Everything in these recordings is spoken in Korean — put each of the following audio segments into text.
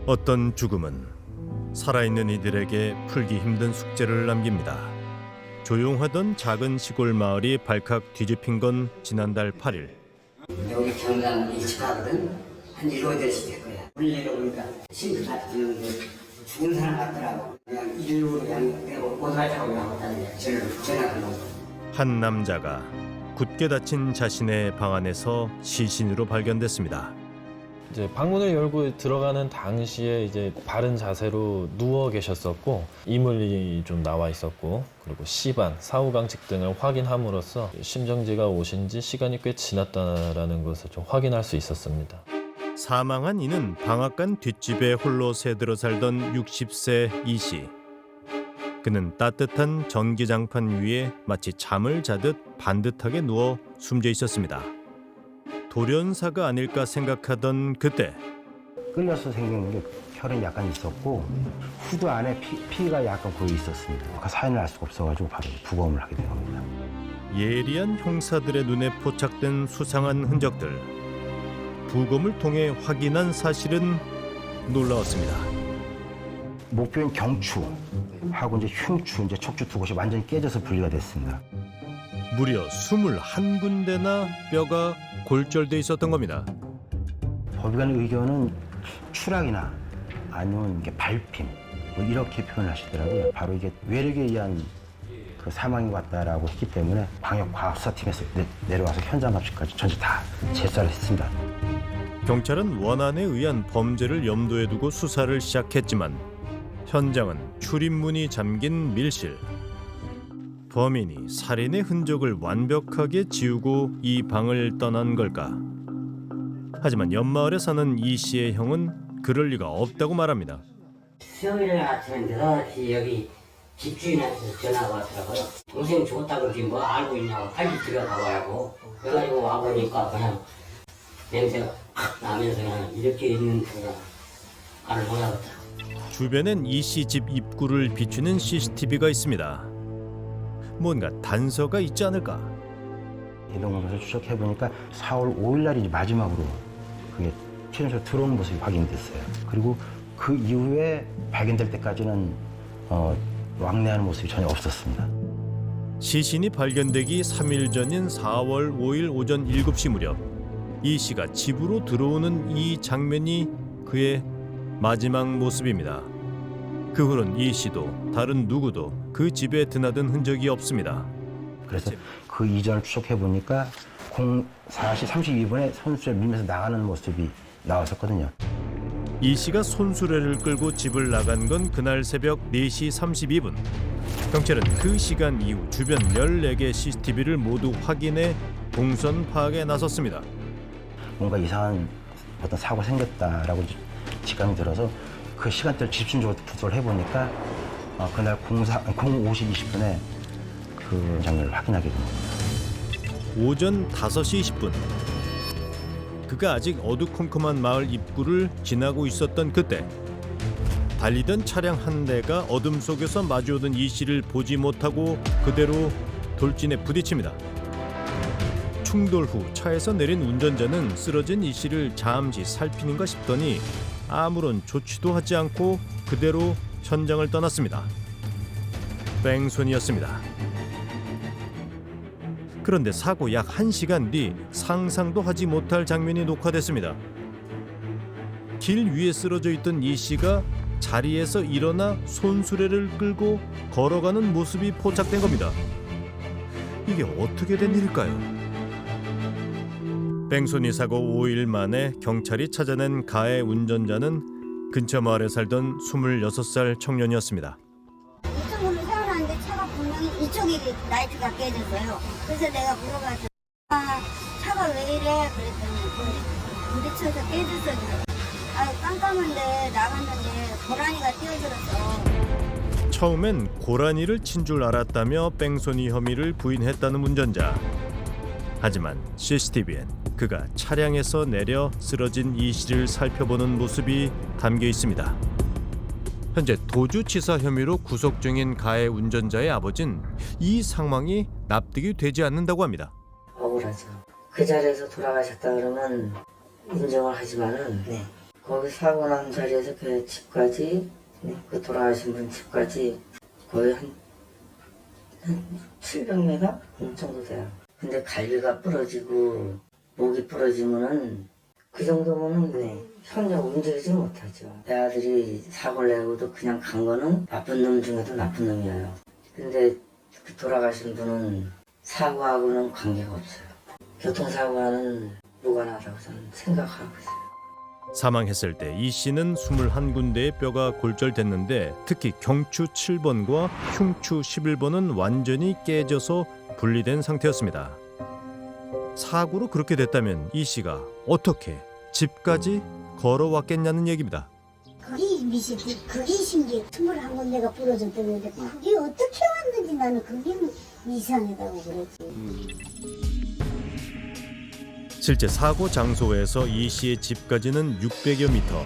어떤 죽음은 살아있는 이들에게 풀기 힘든 숙제를 남깁니다. 조용하던 작은 시골 마을이 발칵 뒤집힌 건 지난달 8일. 여기 경남 일치가거든. 한 7, 8시 될 거야. 물 내려오니까 심플하게 드는데 죽은 사람 같더라고. 그냥 일로 그냥 내가 오토바이타고 그냥 왔다는 거야. 전화를 놓고. 한 남자가 굳게 닫힌 자신의 방 안에서 시신으로 발견됐습니다. 이제 방문을 열고 들어가는 당시에 이제 바른 자세로 누워 계셨었고 이물이 좀 나와 있었고 그리고 시반, 사후방식 등을 확인함으로써 심정지가 오신 지 시간이 꽤 지났다라는 것을 좀 확인할 수 있었습니다. 사망한 이는 방앗간 뒷집에 홀로 새들어 살던 60세 이 씨. 그는 따뜻한 전기장판 위에 마치 잠을 자듯 반듯하게 누워 숨져 있었습니다. 돌연사가 아닐까 생각하던 그때 끌려서 생긴 게 혈흔이 약간 있었고 후드 안에 피가 약간 고여 있었습니다. 그 사인을 알 수가 없어가지고 바로 부검을 하게 된 겁니다. 예리한 형사들의 눈에 포착된 수상한 흔적들. 부검을 통해 확인한 사실은 놀라웠습니다. 목표인 경추하고 이제 흉추, 이제 척추 두 곳이 완전히 깨져서 분리가 됐습니다. 무려 21군데나 뼈가 골절돼 있었던 겁니다. 법의관 의견은 추락이나 아니면 이게 밟힘 뭐 이렇게 표현을 하시더라고요. 바로 이게 외력에 의한 그 사망이 왔다라고 했기 때문에 광역과학수사팀에서 내려와서 현장 압수까지 전체 다 제수를 했습니다. 경찰은 원한에 의한 범죄를 염두에 두고 수사를 시작했지만 현장은 출입문이 잠긴 밀실. 범인이 살인의 흔적을 완벽하게 지우고 이 방을 떠난 걸까? 하지만 옆마을에 사는 이 씨의 형은 그럴 리가 없다고 말합니다. 수요일 아침에 6시 여기 집주인한테 전화가 왔더라고요. 동생 죽었다고 그러지 뭐 알고 있냐고 빨리 들어가보라고. 그래가지고 와보니까 그냥 냄새가 팍 나면서 그냥 이렇게 있는 데가 알을 몰라봤다. 주변엔 이 씨 집 입구를 비추는 CCTV가 있습니다. 뭔가 단서가 있지 않을까? 대동원에서 추적해보니까 4월 5일 날이 마지막으로 그게 최종적으로 들어오는 모습이 확인됐어요. 그리고 그 이후에 발견될 때까지는 왕래하는 모습이 전혀 없었습니다. 시신이 발견되기 3일 전인 4월 5일 오전 7시 무렵 이 씨가 집으로 들어오는 이 장면이 그의 마지막 모습입니다. 그 후론 이 씨도 다른 누구도 그 집에 드나든 흔적이 없습니다. 그래서 그 이전을 추적해보니까 04시 32분에 손수레 밀면서 나가는 모습이 나왔었거든요. 이 씨가 손수레를 끌고 집을 나간 건 그날 새벽 4시 32분. 경찰은 그 시간 이후 주변 14개 CCTV를 모두 확인해 동선 파악에 나섰습니다. 뭔가 이상한 어떤 사고가 생겼다라고 직감이 들어서 그 시간대를 집중적으로 분석을 해보니까 그날 05시 20분에 그 장면을 확인하게 됩니다. 오전 5시 20분. 그가 아직 어두컴컴한 마을 입구를 지나고 있었던 그때 달리던 차량 한 대가 어둠 속에서 마주오던 이 씨를 보지 못하고 그대로 돌진에 부딪힙니다. 충돌 후 차에서 내린 운전자는 쓰러진 이 씨를 잠시 살피는가 싶더니 아무런 조치도 하지 않고 그대로 현장을 떠났습니다. 뺑소니였습니다. 그런데 사고 약 1시간 뒤 상상도 하지 못할 장면이 녹화됐습니다. 길 위에 쓰러져 있던 이 씨가 자리에서 일어나 손수레를 끌고 걸어가는 모습이 포착된 겁니다. 이게 어떻게 된 일일까요? 뺑소니 사고 5일 만에 경찰이 찾아낸 가해 운전자는 근처 마을에 살던 26살 청년이었습니다. 이쪽으로 세워놨는데 차가 분명히 이쪽이 라이트가 깨졌어요. 그래서 내가 물어봤죠. 차가 왜 이래? 그랬더니 부딪혀서 깨졌어요. 깜깜한데 나갔는데 고라니가 뛰어들었어. 처음엔 고라니를 친 줄 알았다며 뺑소니 혐의를 부인했다는 운전자. 하지만 CCTV엔 그가 차량에서 내려 쓰러진 이 씨를 살펴보는 모습이 담겨 있습니다. 현재 도주치사 혐의로 구속 중인 가해 운전자의 아버지는 이 상황이 납득이 되지 않는다고 합니다. 억울하죠. 그 자리에서 돌아가셨다 그러면 인정을 하지만은 거기 사고 난 자리에서 그 집까지, 그 돌아가신 분 집까지 거의 한 700m 정도 돼요. 근데 갈비가 부러지고 목이 부러지면은 그 정도면은 현재 움직이지 못하죠. 내 아들이 사고를 내고도 그냥 간 거는 나쁜 놈 중에도 나쁜 놈이에요. 근데 그 돌아가신 분은 사고하고는 관계가 없어요. 교통사고와는 무관하다고 저는 생각하고 있어요. 사망했을 때 이 씨는 21군데의 뼈가 골절됐는데 특히 경추 7번과 흉추 11번은 완전히 깨져서 분리된 상태였습니다. 사고로 그렇게 됐다면 이 씨가 어떻게 집까지 걸어왔겠냐는 얘기입니다. 그게 미식이, 그게 신기해. 21군데가 부러졌다는데 그게 어떻게 왔는지 나는 그게 이상하다고 그러지. 실제 사고 장소에서 이 씨의 집까지는 600여 미터.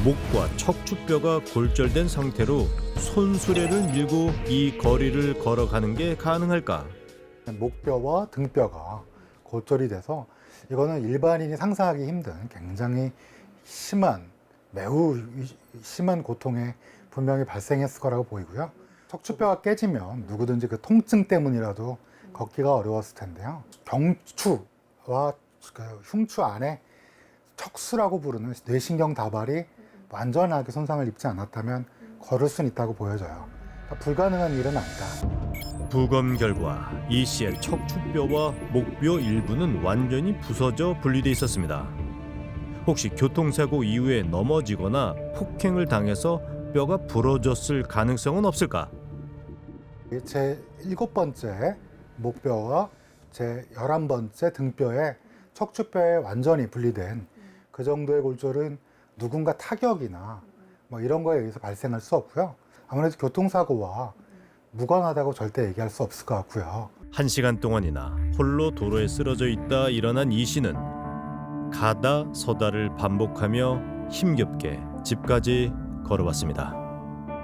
목과 척추뼈가 골절된 상태로 손수레를 밀고 이 거리를 걸어가는 게 가능할까? 목뼈와 등뼈가 골절이 돼서 이거는 일반인이 상상하기 힘든 굉장히 매우 심한 고통에 분명히 발생했을 거라고 보이고요. 척추뼈가 깨지면 누구든지 그 통증 때문이라도 걷기가 어려웠을 텐데요. 경추와 그 흉추 안에 척수라고 부르는 뇌신경 다발이 완전하게 손상을 입지 않았다면 걸을 수는 있다고 보여져요. 그러니까 불가능한 일은 아니다. 부검 결과 이 씨의 척추뼈와 목뼈 일부는 완전히 부서져 분리돼 있었습니다. 혹시 교통사고 이후에 넘어지거나 폭행을 당해서 뼈가 부러졌을 가능성은 없을까? 제 7번째 목뼈와 제 11번째 등뼈에 척추뼈에 완전히 분리된 그 정도의 골절은 누군가 타격이나 뭐 이런 거에 의해서 발생할 수 없고요. 아무래도 교통사고와 무관하다고 절대 얘기할 수 없을 것 같고요. 1시간 동안이나 홀로 도로에 쓰러져 있다 일어난 이 씨는 가다 서다를 반복하며 힘겹게 집까지 걸어왔습니다.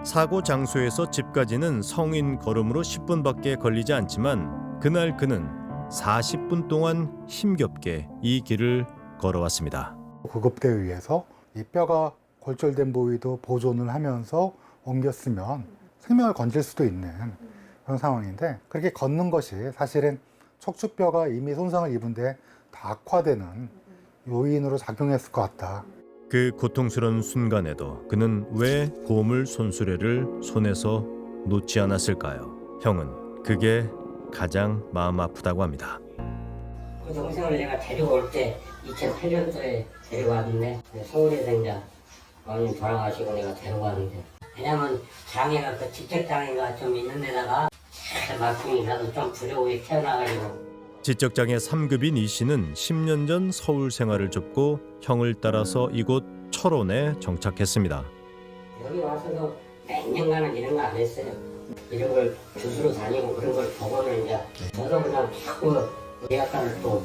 사고 장소에서 집까지는 성인 걸음으로 10분밖에 걸리지 않지만 그날 그는 40분 동안 힘겹게 이 길을 걸어왔습니다. 구급대에 의해서 이 뼈가 골절된 부위도 보존을 하면서 옮겼으면 생명을 건질 수도 있는 그런 상황인데 그렇게 걷는 것이 사실은 척추뼈가 이미 손상을 입은 데 다 악화되는 요인으로 작용했을 것 같다. 그 고통스러운 순간에도 그는 왜 고물 손수레를 손에서 놓지 않았을까요? 형은 그게 가장 마음 아프다고 합니다. 그 동생을 내가 데려올 때 2008년도에 데려왔는데 서울에서 이제 어머님 돌아가시고 내가 데려왔는데 왜냐면 장애가 그 지적장애가 좀 있는 데다가 말풍이라도 좀 부려우게 태어나가지고 지적장애 3급인 이 씨는 10년 전 서울 생활을 접고 형을 따라서 이곳 철원에 정착했습니다. 여기 와서도 몇 년간은 이런 거 안 했어요. 이런 걸 주스로 다니고 그런 걸 보고는 이제 저도 그냥 자꾸 예약관을 또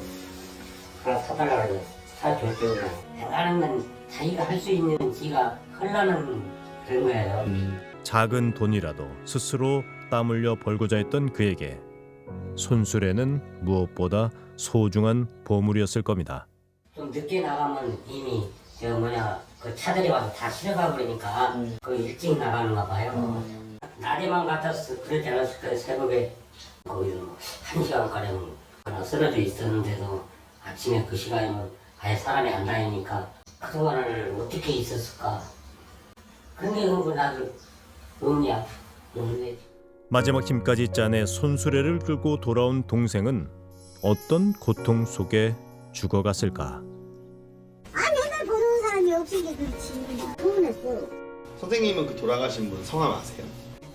하나 사달라고 해서 사줄 때는 해가는 건 자기가 할 수 있는 지가 하려는 그런 거예요. 작은 돈이라도 스스로 땀 흘려 벌고자 했던 그에게 손수레는 무엇보다 소중한 보물이었을 겁니다. 좀 늦게 나가면 이미 그 차들이 와서 다 실어가 버리니까 그 일찍 나가는가 봐요. 낮에만 같았어 그러지 않았을 거예요. 새벽에 거기서 1시간가량 쓰러져 있었는데도 아침에 그 시간이면 아예 사람이 안 다니니까 그동안을 어떻게 있었을까. 그런 게 나도 의미야. 마지막 힘까지 짜내 손수레를 끌고 돌아온 동생은 어떤 고통 속에 죽어갔을까? 맨날 보는 사람이 없으니까 그렇지. 흥분했어. 선생님은 그 돌아가신 분 성함 아세요?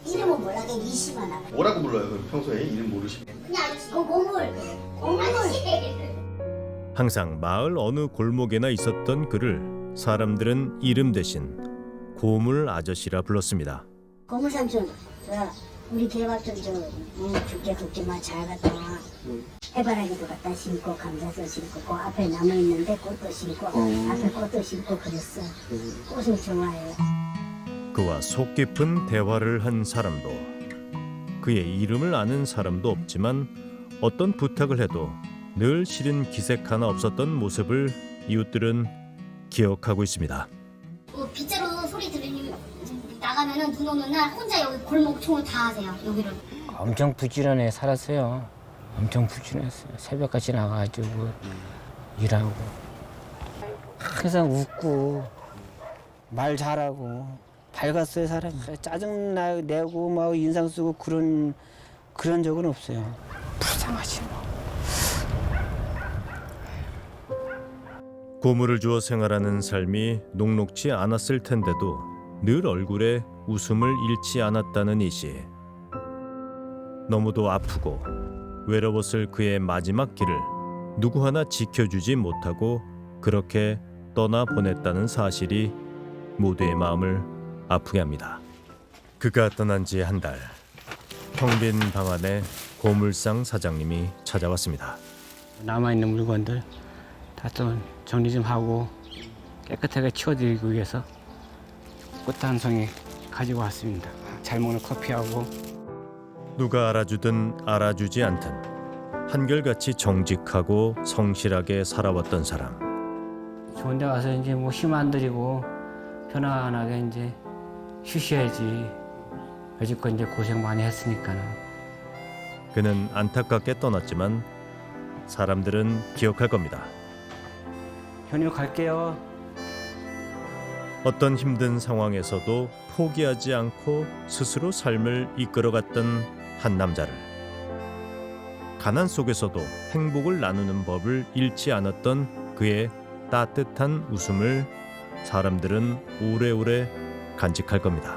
이름은 몰라. 걔 이씨만 알아. 뭐라고 불러요? 그럼 평소에 이름 모르시면? 그냥 고물. 항상 마을 어느 골목에나 있었던 그를 사람들은 이름 대신 고물 아저씨라 불렀습니다. 고물 삼촌. 우리 개밥 좀 죽게 걱정만 잘 갔다 와. 해바라기도 갖다 심고 감자도 심고 그 앞에 나무 있는데 꽃도 심고 앞에 꽃도 심고 그랬어. 꽃을 좋아해요. 그와 속 깊은 대화를 한 사람도 그의 이름을 아는 사람도 없지만 어떤 부탁을 해도 늘 실은 기색 하나 없었던 모습을 이웃들은 기억하고 있습니다. 나가면은 눈 오는 날 혼자 여기 골목총을 다 하세요. 여기를. 엄청 부지런해 살았어요. 엄청 부지런했어요. 새벽까지 나가가지고 일하고 항상 웃고 말 잘하고 밝았어요 사람이. 짜증 내고 막 인상 쓰고 그런 적은 없어요. 불쌍하지 뭐. 고물을 주어 생활하는 삶이 녹록지 않았을 텐데도 늘 얼굴에 웃음을 잃지 않았다는 이 씨. 너무도 아프고 외로웠을 그의 마지막 길을 누구 하나 지켜주지 못하고 그렇게 떠나 보냈다는 사실이 모두의 마음을 아프게 합니다. 그가 떠난 지 한 달, 텅 빈 방 안에 고물상 사장님이 찾아왔습니다. 남아있는 물건들 다 또 정리 좀 하고 깨끗하게 치워드리기 위해서 꽃 한 송이 가지고 왔습니다. 잘 먹는 커피하고. 누가 알아주든 알아주지 않든 한결같이 정직하고 성실하게 살아왔던 사람. 좋은 데 가서 이제 뭐 힘 안 들이고 편안하게 이제 쉬셔야지. 여지껏 이제 고생 많이 했으니까는. 그는 안타깝게 떠났지만 사람들은 기억할 겁니다. 현이로 갈게요. 어떤 힘든 상황에서도 포기하지 않고 스스로 삶을 이끌어갔던 한 남자를, 가난 속에서도 행복을 나누는 법을 잃지 않았던 그의 따뜻한 웃음을 사람들은 오래오래 간직할 겁니다.